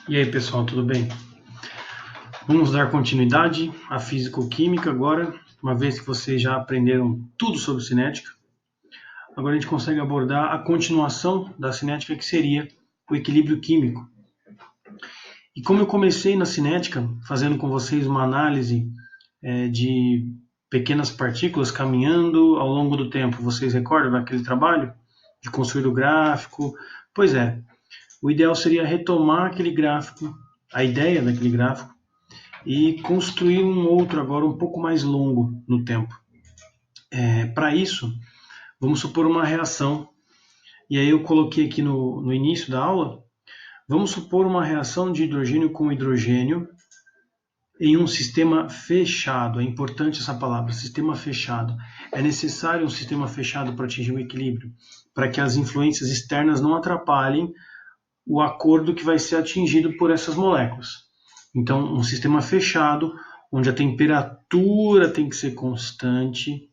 E aí, pessoal, tudo bem? Vamos dar continuidade à físico-química agora, uma vez que vocês já aprenderam tudo sobre cinética. Agora a gente consegue abordar a continuação da cinética, que seria o equilíbrio químico. E como eu comecei na cinética, fazendo com vocês uma análise de pequenas partículas caminhando ao longo do tempo, vocês recordam daquele trabalho de construir o gráfico? Pois é, o ideal seria retomar aquele gráfico, a ideia daquele gráfico, e construir um outro agora um pouco mais longo no tempo. Para isso, vamos supor uma reação, e aí eu coloquei aqui no início da aula, vamos supor uma reação de hidrogênio com hidrogênio em um sistema fechado. É importante essa palavra, sistema fechado. É necessário um sistema fechado para atingir o equilíbrio, para que as influências externas não atrapalhem o acordo que vai ser atingido por essas moléculas. Então, um sistema fechado, onde a temperatura tem que ser constante.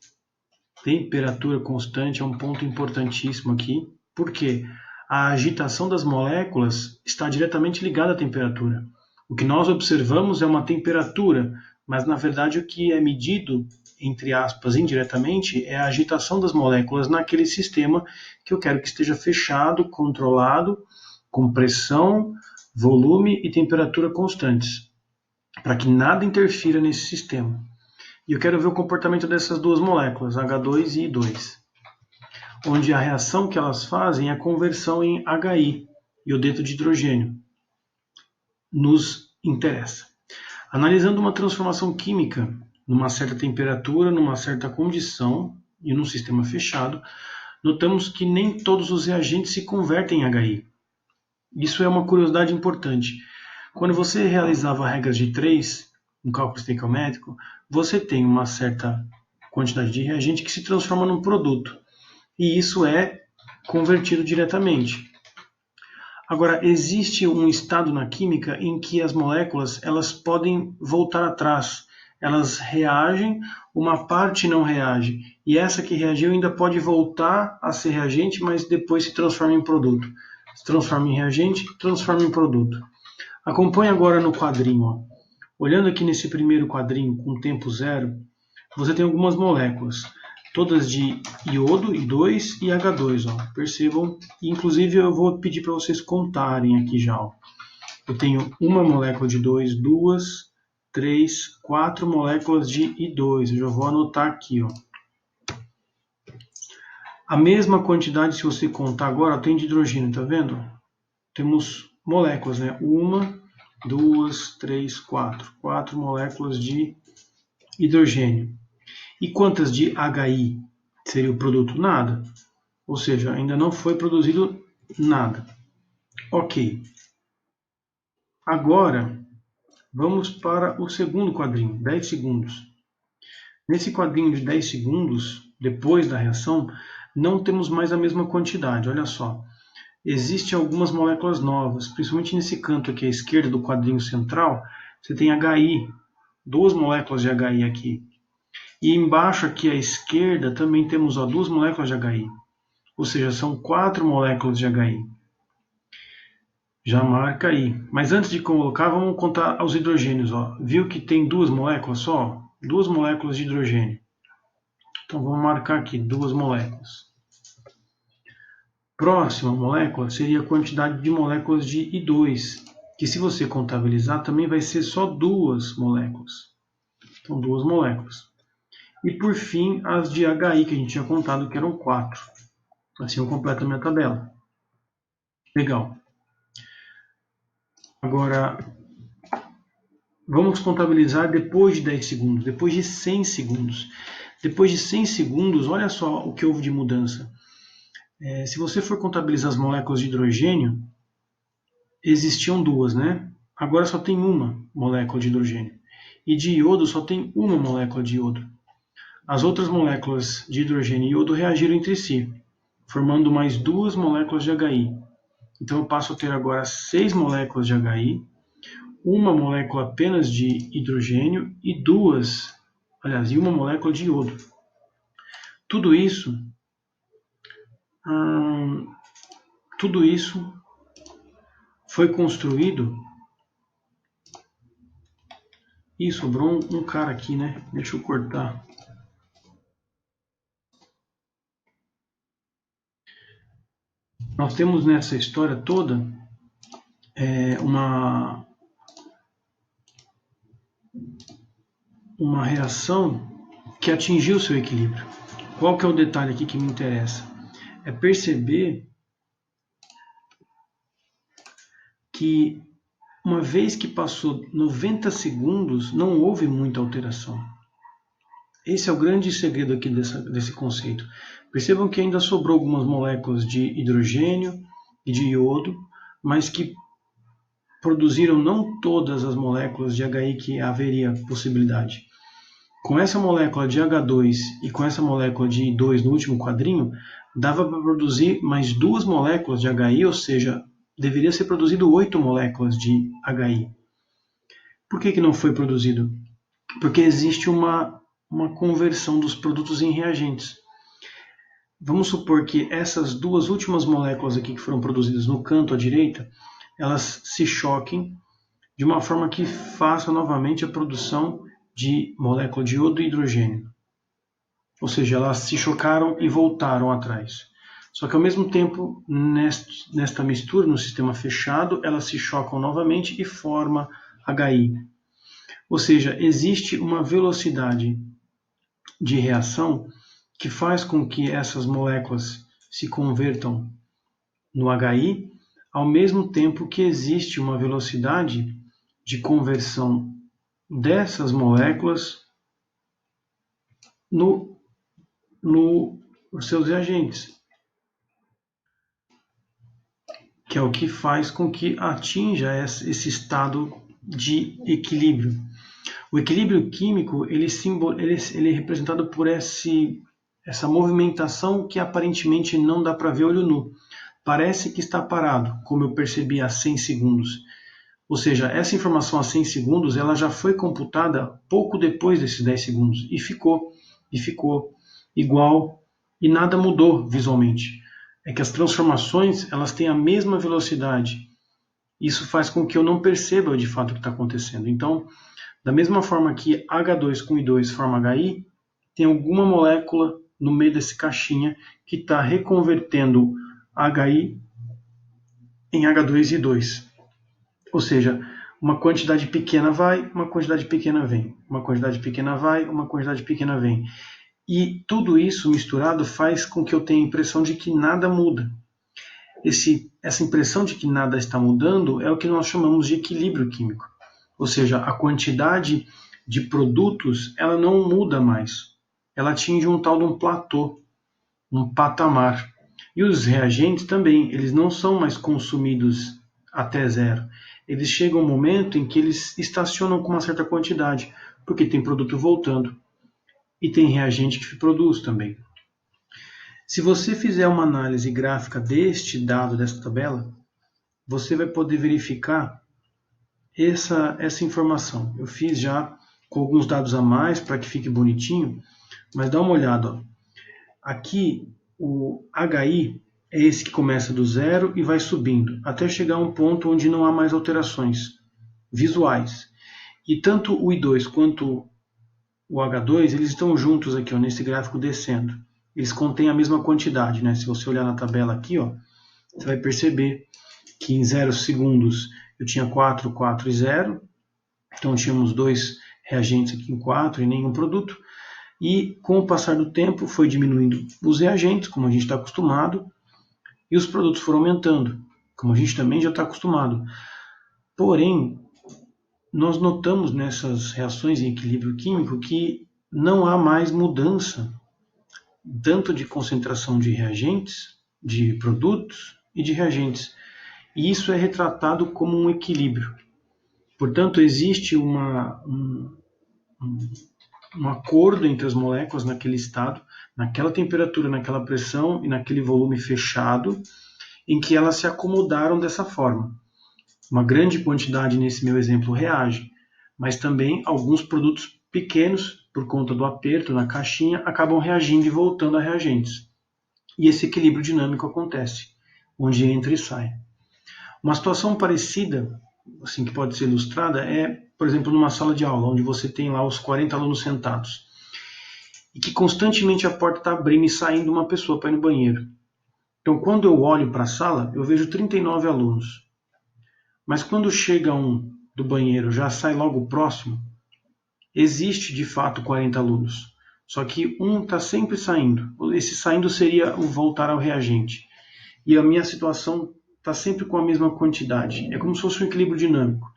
Temperatura constante é um ponto importantíssimo aqui. Por quê? A agitação das moléculas está diretamente ligada à temperatura. O que nós observamos é uma temperatura, mas na verdade o que é medido, entre aspas, indiretamente, é a agitação das moléculas naquele sistema que eu quero que esteja fechado, controlado, com pressão, volume e temperatura constantes, para que nada interfira nesse sistema. E eu quero ver o comportamento dessas duas moléculas, H2 e I2, onde a reação que elas fazem é a conversão em HI, iodeto de hidrogênio. Nos interessa. Analisando uma transformação química numa certa temperatura, numa certa condição e num sistema fechado, notamos que nem todos os reagentes se convertem em HI. Isso é uma curiosidade importante. Quando você realizava regras de 3, um cálculo estequiométrico, você tem uma certa quantidade de reagente que se transforma num produto. E isso é convertido diretamente. Agora, existe um estado na química em que as moléculas elas podem voltar atrás. Elas reagem, uma parte não reage. E essa que reagiu ainda pode voltar a ser reagente, mas depois se transforma em produto. Se transforma em reagente, transforma em produto. Acompanhe agora no quadrinho. Ó. Olhando aqui nesse primeiro quadrinho com tempo zero, você tem algumas moléculas, todas de iodo, I2 e H2. Ó. Percebam, inclusive eu vou pedir para vocês contarem aqui já. Ó. Eu tenho uma molécula de 2, 2, 3, 4 moléculas de I2. Eu já vou anotar aqui. Ó. A mesma quantidade, se você contar agora, tem de hidrogênio, tá vendo? Temos moléculas, né? 1, 2, 3, 4. 4 moléculas de hidrogênio. E quantas de HI seria o produto? Nada. Ou seja, ainda não foi produzido nada. Ok. Agora, vamos para o segundo quadrinho, 10 segundos. Nesse quadrinho de 10 segundos, depois da reação, não temos mais a mesma quantidade. Olha só. Existem algumas moléculas novas, principalmente nesse canto aqui à esquerda do quadrinho central, você tem HI, 2 moléculas de HI aqui. E embaixo aqui à esquerda também temos 2 moléculas de HI. Ou seja, são 4 moléculas de HI. Já marca aí. Mas antes de colocar, vamos contar os hidrogênios. Ó. Viu que tem 2 moléculas só? 2 moléculas de hidrogênio. Então vamos marcar aqui 2 moléculas. Próxima molécula seria a quantidade de moléculas de I2, que se você contabilizar também vai ser só 2 moléculas. Então 2 moléculas. E por fim as de HI que a gente tinha contado que eram 4. Assim eu completo a minha tabela. Legal. Agora vamos contabilizar depois de 10 segundos, depois de 100 segundos. Depois de 100 segundos, olha só o que houve de mudança. Se você for contabilizar as moléculas de hidrogênio, existiam 2, né? Agora só tem uma molécula de hidrogênio. E de iodo só tem uma molécula de iodo. As outras moléculas de hidrogênio e iodo reagiram entre si, formando mais 2 moléculas de HI. Então eu passo a ter agora 6 moléculas de HI, uma molécula apenas de hidrogênio e uma molécula de iodo. Tudo isso foi construído Ih, sobrou um cara aqui, né? Deixa eu cortar. Nós temos nessa história toda uma reação que atingiu seu equilíbrio. Qual que é o detalhe aqui que me interessa? É perceber que uma vez que passou 90 segundos, não houve muita alteração. Esse é o grande segredo aqui desse conceito. Percebam que ainda sobrou algumas moléculas de hidrogênio e de iodo, mas que produziram não todas as moléculas de HI que haveria possibilidade. Com essa molécula de H2 e com essa molécula de I2 no último quadrinho, dava para produzir mais 2 moléculas de HI, ou seja, deveria ser produzido 8 moléculas de HI. Por que não foi produzido? Porque existe uma conversão dos produtos em reagentes. Vamos supor que essas 2 últimas moléculas aqui que foram produzidas no canto à direita, elas se choquem de uma forma que faça novamente a produção de molécula de iodo e hidrogênio. Ou seja, elas se chocaram e voltaram atrás. Só que ao mesmo tempo, nesta mistura, no sistema fechado, elas se chocam novamente e formam HI. Ou seja, existe uma velocidade de reação que faz com que essas moléculas se convertam no HI, ao mesmo tempo que existe uma velocidade de conversão dessas moléculas nos seus reagentes, que é o que faz com que atinja esse estado de equilíbrio. O equilíbrio químico ele é representado por essa movimentação que aparentemente não dá para ver olho nu. Parece que está parado, como eu percebi há 100 segundos. Ou seja, essa informação a 100 segundos ela já foi computada pouco depois desses 10 segundos e ficou igual e nada mudou visualmente. É que as transformações elas têm a mesma velocidade. Isso faz com que eu não perceba de fato o que está acontecendo. Então, da mesma forma que H2 com I2 forma HI, tem alguma molécula no meio desse caixinha que está reconvertendo HI em H2 e I2. Ou seja, uma quantidade pequena vai, uma quantidade pequena vem. Uma quantidade pequena vai, uma quantidade pequena vem. E tudo isso misturado faz com que eu tenha a impressão de que nada muda. Essa impressão de que nada está mudando é o que nós chamamos de equilíbrio químico. Ou seja, a quantidade de produtos ela não muda mais. Ela atinge um tal de um platô, um patamar. E os reagentes também, eles não são mais consumidos até zero. Eles chegam a um momento em que eles estacionam com uma certa quantidade, porque tem produto voltando. E tem reagente que produz também. Se você fizer uma análise gráfica deste dado, dessa tabela, você vai poder verificar essa informação. Eu fiz já com alguns dados a mais para que fique bonitinho, mas dá uma olhada. Ó. Aqui o HI é esse que começa do zero e vai subindo, até chegar a um ponto onde não há mais alterações visuais. E tanto o I2 quanto o H2, eles estão juntos aqui, ó, nesse gráfico descendo. Eles contêm a mesma quantidade, né? Se você olhar na tabela aqui, ó, você vai perceber que em 0 segundos eu tinha 4, 4 e 0. Então tínhamos 2 reagentes aqui em 4 e nenhum produto. E com o passar do tempo foi diminuindo os reagentes, como a gente está acostumado, e os produtos foram aumentando, como a gente também já está acostumado. Porém, nós notamos nessas reações em equilíbrio químico que não há mais mudança, tanto de concentração de reagentes, de produtos e de reagentes. E isso é retratado como um equilíbrio. Portanto, existe um acordo entre as moléculas naquele estado, naquela temperatura, naquela pressão e naquele volume fechado, em que elas se acomodaram dessa forma. Uma grande quantidade, nesse meu exemplo, reage, mas também alguns produtos pequenos, por conta do aperto na caixinha, acabam reagindo e voltando a reagentes. E esse equilíbrio dinâmico acontece, onde entra e sai. Uma situação parecida assim, que pode ser ilustrada é, por exemplo, numa sala de aula, onde você tem lá os 40 alunos sentados, e que constantemente a porta está abrindo e saindo uma pessoa para ir no banheiro. Então, quando eu olho para a sala, eu vejo 39 alunos. Mas quando chega um do banheiro, já sai logo o próximo, existe de fato 40 alunos. Só que um está sempre saindo. Esse saindo seria o voltar ao reagente. E a minha situação está sempre com a mesma quantidade. É como se fosse um equilíbrio dinâmico.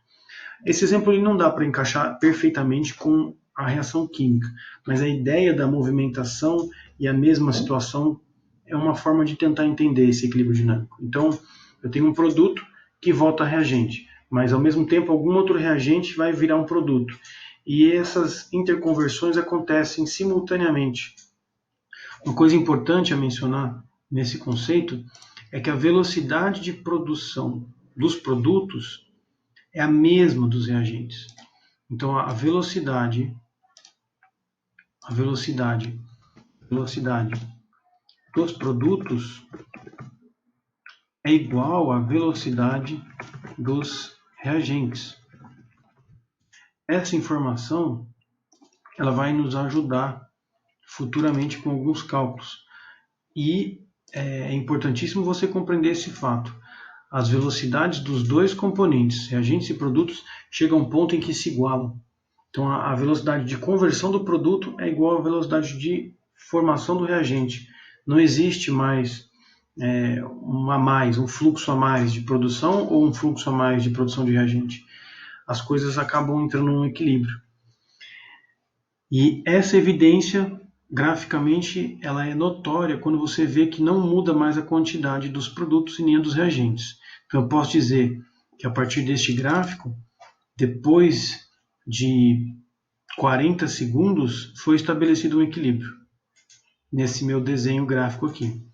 Esse exemplo ele não dá para encaixar perfeitamente com a reação química, mas a ideia da movimentação e a mesma situação é uma forma de tentar entender esse equilíbrio dinâmico. Então, eu tenho um produto que volta a reagente, mas ao mesmo tempo algum outro reagente vai virar um produto. E essas interconversões acontecem simultaneamente. Uma coisa importante a mencionar nesse conceito é que a velocidade de produção dos produtos é a mesma dos reagentes. Então a velocidade dos produtos é igual à velocidade dos reagentes. Essa informação ela vai nos ajudar futuramente com alguns cálculos. E é importantíssimo você compreender esse fato. As velocidades dos dois componentes, reagentes e produtos, chegam a um ponto em que se igualam. Então, a velocidade de conversão do produto é igual à velocidade de formação do reagente. Não existe mais um fluxo a mais de produção ou um fluxo a mais de produção de reagente. As coisas acabam entrando num equilíbrio. E essa evidência, graficamente, ela é notória quando você vê que não muda mais a quantidade dos produtos e nem a dos reagentes. Então, eu posso dizer que a partir deste gráfico, depois de 40 segundos, foi estabelecido um equilíbrio nesse meu desenho gráfico aqui.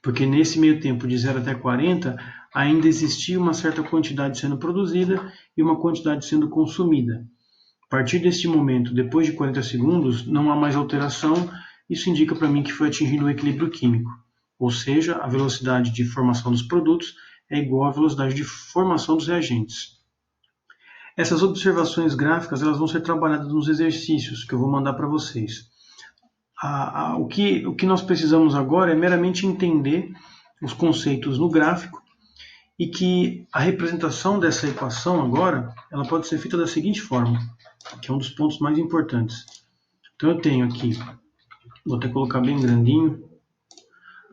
Porque nesse meio tempo, de 0 até 40, ainda existia uma certa quantidade sendo produzida e uma quantidade sendo consumida. A partir deste momento, depois de 40 segundos, não há mais alteração. Isso indica para mim que foi atingido um equilíbrio químico. Ou seja, a velocidade de formação dos produtos é igual à velocidade de formação dos reagentes. Essas observações gráficas elas vão ser trabalhadas nos exercícios que eu vou mandar para vocês. O que nós precisamos agora é meramente entender os conceitos no gráfico e que a representação dessa equação agora ela pode ser feita da seguinte forma, que é um dos pontos mais importantes. Então eu tenho aqui, vou até colocar bem grandinho,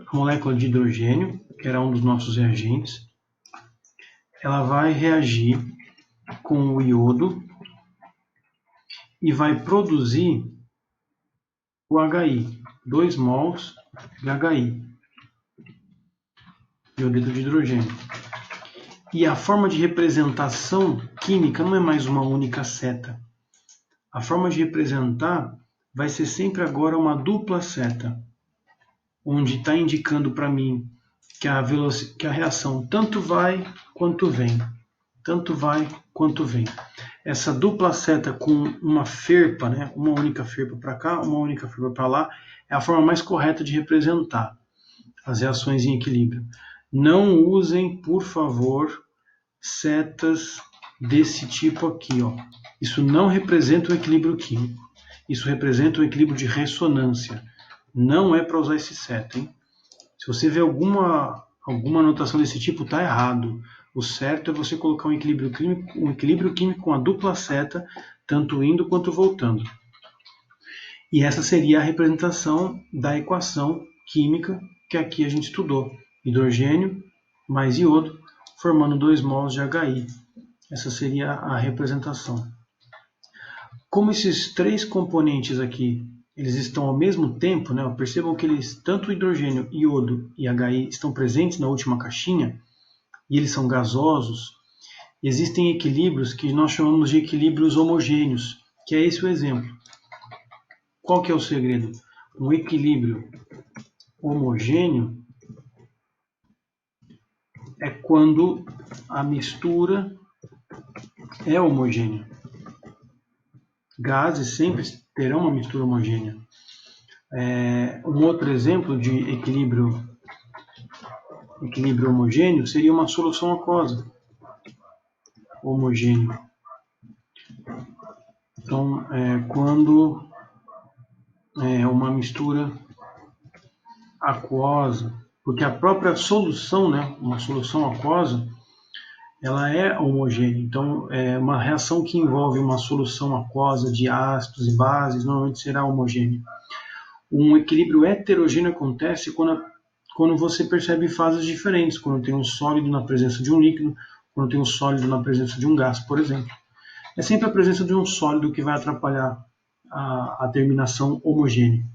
a molécula de hidrogênio, que era um dos nossos reagentes. Ela vai reagir com o iodo e vai produzir o HI, 2 mols de HI, iodeto de hidrogênio. E a forma de representação química não é mais uma única seta. A forma de representar vai ser sempre agora uma dupla seta, onde está indicando para mim que a reação tanto vai quanto vem. Tanto vai quanto vem. Essa dupla seta com uma ferpa, né, uma única ferpa para cá, uma única ferpa para lá, é a forma mais correta de representar as reações em equilíbrio. Não usem, por favor, setas desse tipo aqui. Ó. Isso não representa o equilíbrio químico. Isso representa o equilíbrio de ressonância. Não é para usar esse seta. Hein? Se você vê alguma anotação desse tipo, está errado. O certo é você colocar um equilíbrio químico com a dupla seta, tanto indo quanto voltando. E essa seria a representação da equação química que aqui a gente estudou. Hidrogênio mais iodo, formando 2 mols de HI. Essa seria a representação. Como esses três componentes aqui eles estão ao mesmo tempo, né? Percebam que tanto o hidrogênio, iodo e HI estão presentes na última caixinha, e eles são gasosos, existem equilíbrios que nós chamamos de equilíbrios homogêneos, que é esse o exemplo. Qual que é o segredo? Um equilíbrio homogêneo é quando a mistura é homogênea. Gases sempre terão uma mistura homogênea. Um outro exemplo de equilíbrio homogêneo seria uma solução aquosa. homogêneo. Então, quando uma mistura aquosa, porque a própria solução, né, uma solução aquosa, ela é homogênea. Então, uma reação que envolve uma solução aquosa de ácidos e bases normalmente será homogênea. Um equilíbrio heterogêneo acontece quando você percebe fases diferentes, quando tem um sólido na presença de um líquido, quando tem um sólido na presença de um gás, por exemplo. É sempre a presença de um sólido que vai atrapalhar a terminação homogênea.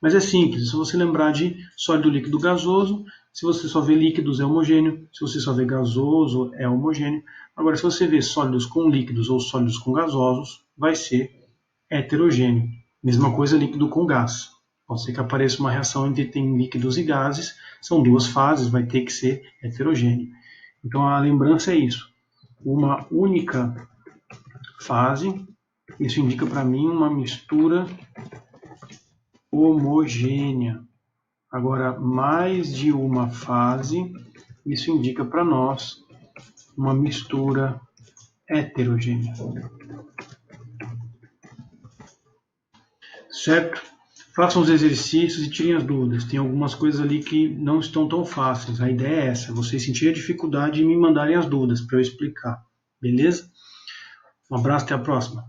Mas é simples, se você lembrar de sólido, líquido, gasoso, se você só vê líquidos é homogêneo, se você só vê gasoso é homogêneo. Agora, se você vê sólidos com líquidos ou sólidos com gasosos, vai ser heterogêneo. Mesma coisa líquido com gás. Pode ser que apareça uma reação entre tem líquidos e gases, são duas fases, vai ter que ser heterogêneo. Então a lembrança é isso. Uma única fase, isso indica para mim uma mistura homogênea. Agora, mais de uma fase, isso indica para nós uma mistura heterogênea. Certo? Façam os exercícios e tirem as dúvidas. Tem algumas coisas ali que não estão tão fáceis. A ideia é essa, vocês sentirem a dificuldade e me mandarem as dúvidas para eu explicar. Beleza? Um abraço, até a próxima.